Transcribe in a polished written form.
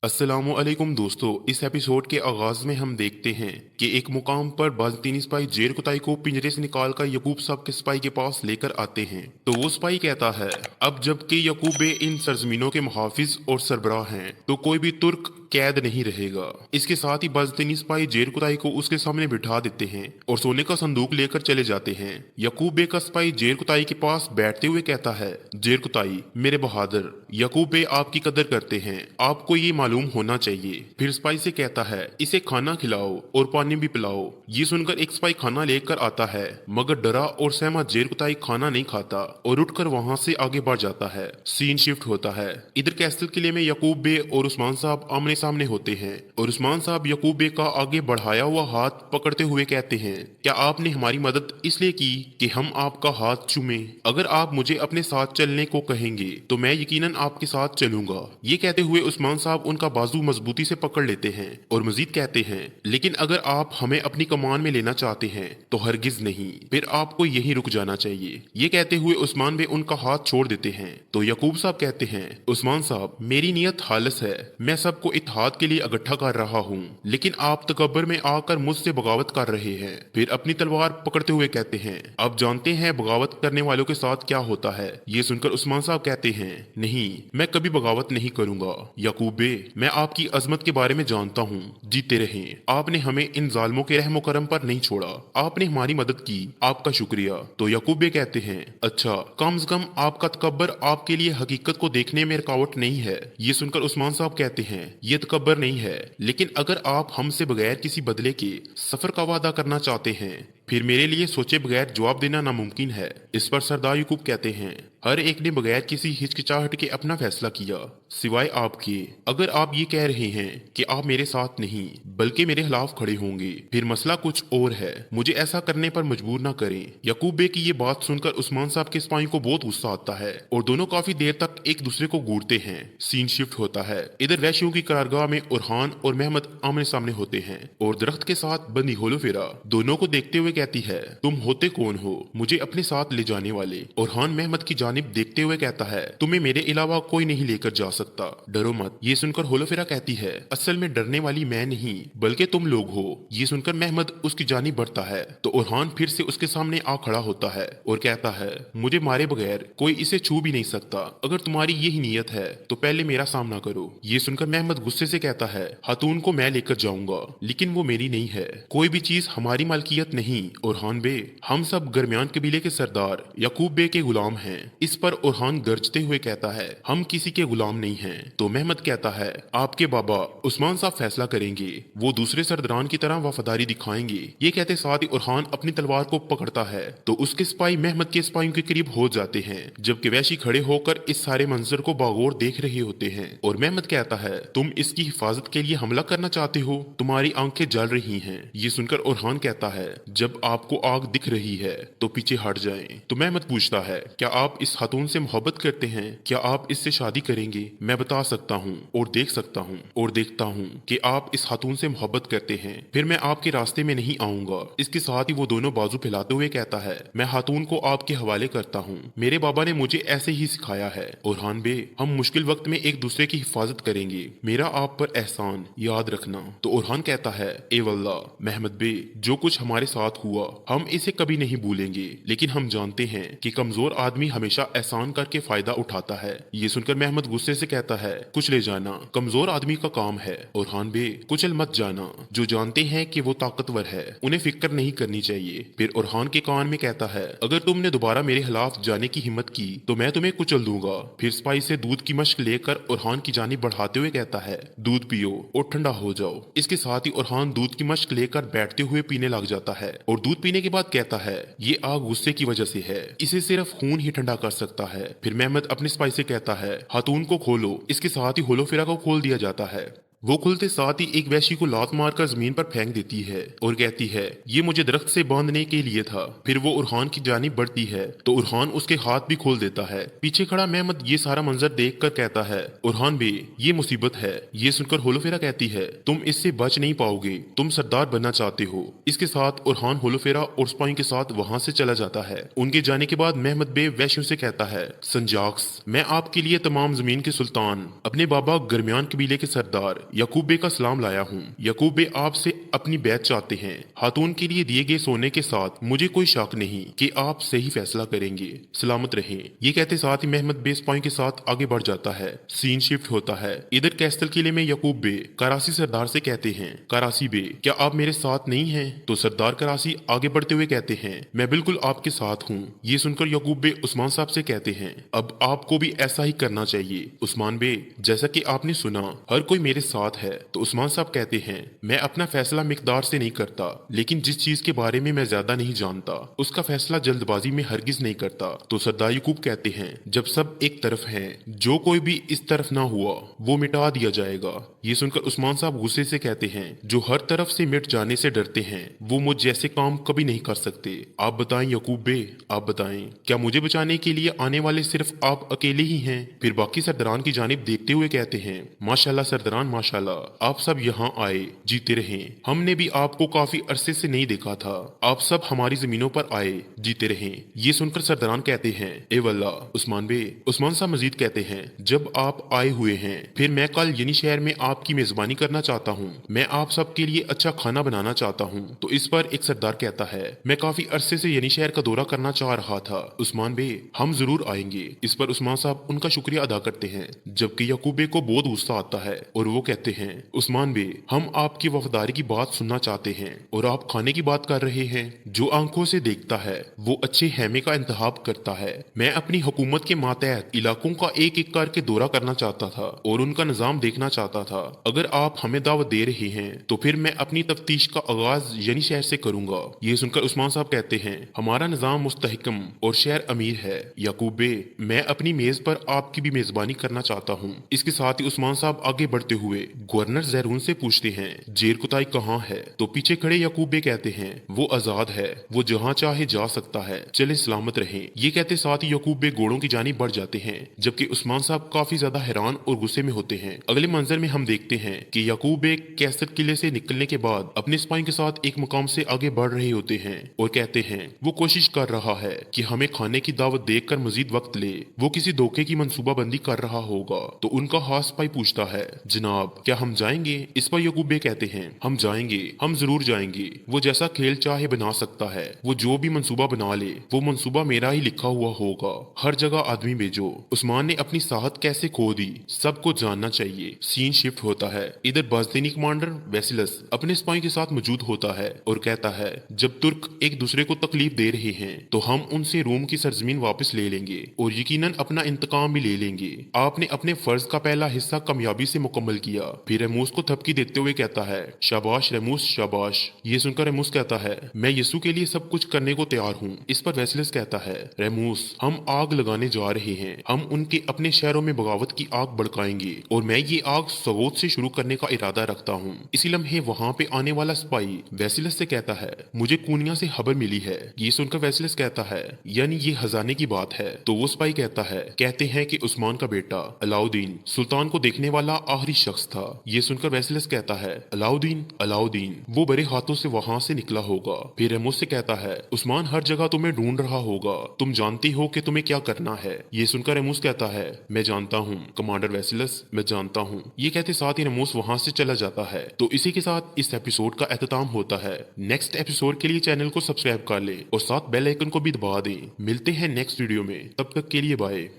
अस्सलामुअलैकुम दोस्तों, इस एपिसोड के आगाज में हम देखते हैं कि एक मुकाम पर बाज़-ए-तीन सिपाही जेर कुताई को पिंजरे से निकालकर यकूब साहब के सिपाही के पास लेकर आते हैं। तो वो सिपाही कहता है, अब जबकि यकूब बे इन सरजमीनों के मुहाफिज और सरबराह हैं, तो कोई भी तुर्क कैद नहीं रहेगा। इसके साथ ही बाज़-ए-तीन सिपाही जेर कुताई को उसके सामने बिठा देते हैं और सोने का संदूक लेकर चले जाते हैं। यकूब बे का सिपाही जेर कुताई के पास बैठते हुए कहता है, जेर कुताई मेरे बहादुर, यकूब बे आपकी कदर करते हैं, आपको ये मालूम होना चाहिए। फिर सिपाही से कहता है, इसे खाना खिलाओ और पानी भी पिलाओ। ये सुनकर एक सिपाही खाना लेकर आता है, मगर डरा और सहमा जेर कुताई खाना नहीं खाता और उठकर वहां से आगे बढ़ जाता है। सीन शिफ्ट होता है। इधर कैसल किले में यकूब बे और उस्मान साहब आमने सामने होते हैं और उस्मान साहब यकूब बे का आगे बढ़ाया हुआ हाथ पकड़ते हुए कहते हैं, क्या आपने हमारी मदद इसलिए की कि हम आपका हाथ चूमे? अगर आप मुझे अपने साथ चलने को कहेंगे तो मैं यकीनन आपके साथ चलूंगा। ये कहते हुए उस्मान साहब उनका बाजू मजबूती से पकड़ लेते हैं और मजीद कहते हैं, लेकिन अगर आप हमें अपनी कमान में लेना चाहते हैं तो हरगिज नहीं, फिर आपको यहीं रुक जाना चाहिए। ये कहते हुए उस्मान बे उनका हाथ छोड़ देते हैं। तो यकूब साहब कहते हैं, उस्मान साहब मेरी नीयत खालिस है, मैं सबको इत्तेहाद के लिए इकट्ठा कर रहा हूँ, लेकिन आप तकब्बर में आकर मुझसे बगावत कर रहे हैं। फिर अपनी तलवार पकड़ते हुए कहते हैं, आप जानते हैं बगावत करने वालों के साथ क्या होता है। ये सुनकर उस्मान साहब कहते हैं, नहीं, मैं कभी बगावत नहीं करूंगा। यकूब बे, मैं आपकी अजमत के बारे में जानता हूँ, जीते रहें। आपने हमें इन जालिमों के रहमो करम पर नहीं छोड़ा, आपने हमारी मदद की, आपका शुक्रिया। तो यकूब बे कहते हैं, अच्छा, कम से कम आपका तकब्बर आपके लिए हकीकत को देखने में रुकावट नहीं है। ये सुनकर उस्मान साहब कहते हैं, ये तकब्बर नहीं है, लेकिन अगर आप हमसे बगैर किसी बदले के सफर का वादा करना चाहते हैं, फिर मेरे लिए सोचे बगैर जवाब देना नामुमकिन है। इस पर सरदार यकूब कहते हैं, हर एक ने बगैर किसी हिचकिचाहट के अपना फैसला किया, सिवाय आपके। अगर आप ये कह रहे हैं कि आप मेरे साथ नहीं बल्कि मेरे खिलाफ खड़े होंगे, फिर मसला कुछ और है। मुझे ऐसा करने पर मजबूर ना करें। यकूब बे की ये बात सुनकर उस्मान साहब के सिपाही को बहुत गुस्सा आता है और दोनों काफी देर तक एक दूसरे को घूरते हैं। सीन शिफ्ट होता है। इधर वैश्यों की करारगाह में उरहान और महमद आमने सामने होते हैं और दरख्त के साथ बंदी होलो फेरा दोनों को देखते हुए कहती है, तुम होते कौन हो मुझे अपने साथ ले जाने वाले? उरहान महमद की जानिब देखते हुए कहता है, तुम्हें मेरे अलावा कोई नहीं लेकर जा सकता, डरो मत। ये सुनकर होलोफेरा कहती है, असल में डरने वाली मैं नहीं बल्कि तुम लोग हो। ये सुनकर महमद उसकी जानिब बढ़ता है तो उरहान फिर से उसके सामने आ खड़ा होता है और कहता है, मुझे मारे बगैर कोई इसे छू भी नहीं सकता। अगर तुम्हारी यही नीयत है तो पहले मेरा सामना करो। ये सुनकर महमद गुस्से से कहता है, खातून को मैं लेकर जाऊंगा, लेकिन वो मेरी नहीं है, कोई भी चीज हमारी मालकियत नहीं। उरहान बे, हम सब गरमियान कबीले के सरदार यकूब बे के गुलाम हैं। इस पर उरहान गरजते हुए कहता है, हम किसी के गुलाम नहीं हैं। तो महमद कहता है, आपके बाबा उस्मान साहब फैसला करेंगे, वो दूसरे सरदारान की तरह वफादारी दिखाएंगे। ये कहते साथ ही उरहान अपनी तलवार को पकड़ता है तो उसके सिपाही महमद के सिपाहियों के करीब हो जाते हैं, जबकि वैशी खड़े होकर इस सारे मंजर को बागौर देख रहे होते हैं। और महमद कहता है, तुम इसकी हिफाजत के लिए हमला करना चाहते हो, तुम्हारी आंखें जल रही हैं। ये सुनकर उरहान कहता है, जब आपको आग दिख रही है तो पीछे हट जाएं। तो महमद पूछता है, क्या आप इस खातून से मोहब्बत करते हैं? क्या आप इससे शादी करेंगे? मैं बता सकता हूँ और देख सकता हूँ और देखता हूँ कि आप इस खातून से मोहब्बत करते हैं, फिर मैं आपके रास्ते में नहीं आऊंगा। इसके साथ ही वो दोनों बाजू फैलाते हुए कहता है, मैं खातून को आपके हवाले करता हूँ, मेरे बाबा ने मुझे ऐसे ही सिखाया है। उरहान बे, हम मुश्किल वक्त में एक दूसरे की हिफाजत करेंगे, मेरा आप पर एहसान याद रखना। तो उरहान कहता है, ए वल्लाह महमद बे, जो कुछ हमारे साथ हुआ हम इसे कभी नहीं भूलेंगे, लेकिन हम जानते हैं कि कमजोर आदमी हमेशा एहसान करके फायदा उठाता है। ये सुनकर महमद गुस्से से कहता है, कुछ ले जाना कमजोर आदमी का काम है। उरहान बे, कुचल मत जाना, जो जानते हैं कि वो ताकतवर है उन्हें फिक्र नहीं करनी चाहिए। फिर उरहान के कान में कहता है, अगर तुमने दोबारा मेरे खिलाफ जाने की हिम्मत की तो मैं तुम्हें कुचल दूंगा। फिर सिपाही से दूध की मश्क लेकर उरहान की जानिब बढ़ाते हुए कहता है, दूध पियो और ठंडा हो जाओ। इसके साथ ही उरहान दूध की मश्क लेकर बैठते हुए पीने लग जाता है और दूध पीने के बाद कहता है, ये आग गुस्से की वजह से है, इसे सिर्फ खून ही ठंडा कर सकता है। फिर महमद अपने सिपाही से कहता है, खातून को खोलो। इसके साथ ही होलोफेरा को खोल दिया जाता है। वो खुलते साथ ही एक वैश्य को लात मारकर जमीन पर फेंक देती है और कहती है, ये मुझे दरख्त से बांधने के लिए था। फिर वो उरहान की जानिब बढ़ती है तो उरहान उसके हाथ भी खोल देता है। पीछे खड़ा महमद ये सारा मंजर देख कर कहता है, उरहान बे ये मुसीबत है। ये सुनकर होलोफेरा कहती है, तुम इससे बच नहीं पाओगे, तुम सरदार बनना चाहते हो। इसके साथ उरहान होलोफेरा और सिपाही के साथ वहां से चला जाता है। उनके जाने के बाद महमद बे वैश्यों से कहता है, संजाक्स मैं आपके लिए तमाम जमीन के सुल्तान अपने बाबा गरमियान कबीले के सरदार यकूब बे का सलाम लाया हूँ। यकूब बे आपसे अपनी बैत चाहते हैं। हातून के लिए दिए गए सोने के साथ मुझे कोई शक नहीं कि आप सही फैसला करेंगे। सलामत रहें। ये कहते साथ ही महमद बे सिपाही के साथ आगे बढ़ जाता है। सीन शिफ्ट होता है। इधर कैस्टल किले में यकूब बे करासी सरदार से कहते हैं, करासी बे क्या आप मेरे साथ नहीं हैं? तो सरदार करासी आगे बढ़ते हुए कहते हैं, मैं बिल्कुल आपके साथ हूँ। ये सुनकर यकूब बे उस्मान साहब से कहते हैं, अब आपको भी ऐसा ही करना चाहिए। उस्मान बे जैसा कि आपने सुना हर कोई मेरे साथ है। तो उस्मान साहब कहते हैं, मैं अपना फैसला मिकदार से नहीं करता, लेकिन जिस चीज के बारे में मैं ज्यादा नहीं जानता उसका फैसला जल्दबाजी में हरगिज नहीं करता। तो सरदार यकूब कहते हैं, जब सब एक तरफ हैं, जो कोई भी इस तरफ ना हुआ वो मिटा दिया जाएगा। ये सुनकर उस्मान साहब गुस्से से कहते हैं, जो हर तरफ से मिट जाने से डरते हैं वो मुझ जैसे काम कभी नहीं कर सकते। आप बताएं यकूब बे, आप बताएं क्या मुझे बचाने के लिए आने वाले सिर्फ आप अकेले ही हैं? फिर बाकी सरदारान की जानिब देखते हुए कहते हैं, माशाल्लाह सरदारान माशाल्लाह, आप सब यहाँ आए, जीते रहें। हमने भी आपको काफी अरसे से नहीं देखा था। आप सब हमारी जमीनों पर आए, जीते रहें। ये सुनकर सरदारान कहते हैं, ए वल्ला उस्मान बे। उस्मान साहब मजीद कहते हैं, जब आप आए हुए हैं फिर मैं कल यनी शहर में आपकी मेजबानी करना चाहता हूँ। मैं आप सब के लिए अच्छा खाना बनाना चाहता हूँ। तो इस पर एक सरदार कहता है, मैं काफी अरसे से यनी शहर का दौरा करना चाह रहा था। उस्मान बे हम जरूर आएंगे। इस पर उस्मान साहब उनका शुक्रिया अदा करते हैं, जबकि यकूब बे को बहुत गुस्सा आता है और वो कहते हैं, उस्मान बे हम आपकी वफादारी की बात सुनना चाहते हैं और आप खाने की बात कर रहे हैं। जो आंखों से देखता है वो अच्छे हैमे का इंतखाब करता है। मैं अपनी हुकूमत के मातहत इलाकों का एक एक करके दौरा करना चाहता था और उनका निजाम देखना चाहता था। अगर आप हमें दावत दे रहे हैं तो फिर मैं अपनी तफ्तीश का आगाज यनी शहर से करूंगा। ये सुनकर उस्मान साहब कहते हैं, हमारा निजाम मुस्तहकम और शहर अमीर है। यकूब बे मैं अपनी मेज पर आपकी भी मेजबानी करना चाहता हूँ। इसके साथ ही उस्मान साहब आगे बढ़ते हुए गवर्नर जैरून से पूछते हैं, जेर कुताई कहाँ है? तो पीछे खड़े यकूब बे कहते हैं, वो आजाद है, वो जहाँ चाहे जा सकता है, चले सलामत रहें। ये कहते साथ ही यकूब बे घोड़ों की जानिब बढ़ जाते हैं, जबकि उस्मान साहब काफी ज्यादा हैरान और गुस्से में होते हैं। अगले मंजर में हम देखते हैं कि यकूब बे कैसर किले से निकलने के बाद अपने सिपाही के साथ एक मुकाम से आगे बढ़ रहे होते हैं और कहते हैं, वो कोशिश कर रहा है कि हमें खाने की दावत देकर मजीद वक्त ले। वो किसी धोखे की मंसूबाबंदी कर रहा होगा। तो उनका हाथ सिपाही पूछता है, जनाब क्या हम जाएंगे? इस पर यकूब बे कहते हैं, हम जाएंगे, हम जरूर जाएंगे। वो जैसा खेल चाहे बना सकता है, वो जो भी मंसूबा बना ले वो मंसूबा मेरा ही लिखा हुआ होगा। हर जगह आदमी भेजो। उस्मान ने अपनी साहत कैसे खो दी सबको जानना चाहिए। सीन शिफ्ट होता है। इधर बाजदीनी कमांडर वेसिलस अपने सिपाही के साथ मौजूद होता है और कहता है, जब तुर्क एक दूसरे को तकलीफ दे रहे हैं तो हम उनसे रोम की सरजमीन वापस ले लेंगे और यकीनन अपना इंतकाम भी ले लेंगे। आपने अपने फर्ज का पहला हिस्सा कामयाबी से मुकम्मल किया। फिर रेमूस को थपकी देते हुए कहता है, शाबाश रेमूस शाबाश। ये सुनकर रेमूस कहता है, मैं यीशु के लिए सब कुछ करने को तैयार हूँ। इस पर वेसिलस कहता है, रेमूस हम आग लगाने जा रहे हैं। हम उनके अपने शहरों में बगावत की आग भड़काएंगे और मैं ये आग सगोत से शुरू करने का इरादा रखता हूँ। इसी लम्हे वहाँ पे आने वाला सिपाही वेसिलस से कहता है, मुझे कूनिया से खबर मिली है। ये सुनकर वेसिलस कहता है, यानी ये खजाने की बात है। तो वो सिपाही कहता है, कहते हैं कि उस्मान का बेटा अलाउद्दीन सुल्तान को देखने वाला आखिरी शख्स था। ये सुनकर वेसिलस कहता है, अलाउद्दीन अलाउद्दीन वो बड़े हाथों से वहाँ से निकला होगा। फिर रेमूस से कहता है, उस्मान हर जगह तुम्हें ढूंढ रहा होगा, तुम जानती हो कि तुम्हें क्या करना है। ये सुनकर रेमूस कहता है, मैं जानता हूँ कमांडर वेसिलस, मैं जानता हूँ। ये कहते साथ ही रेमूस वहाँ से चला जाता है। तो इसी के साथ इस एपिसोड का एख्ताम होता है। नेक्स्ट एपिसोड के लिए चैनल को सब्सक्राइब कर ले और साथ बेल आइकन को भी दबा दें। मिलते हैं नेक्स्ट वीडियो में, तब तक के लिए बाय।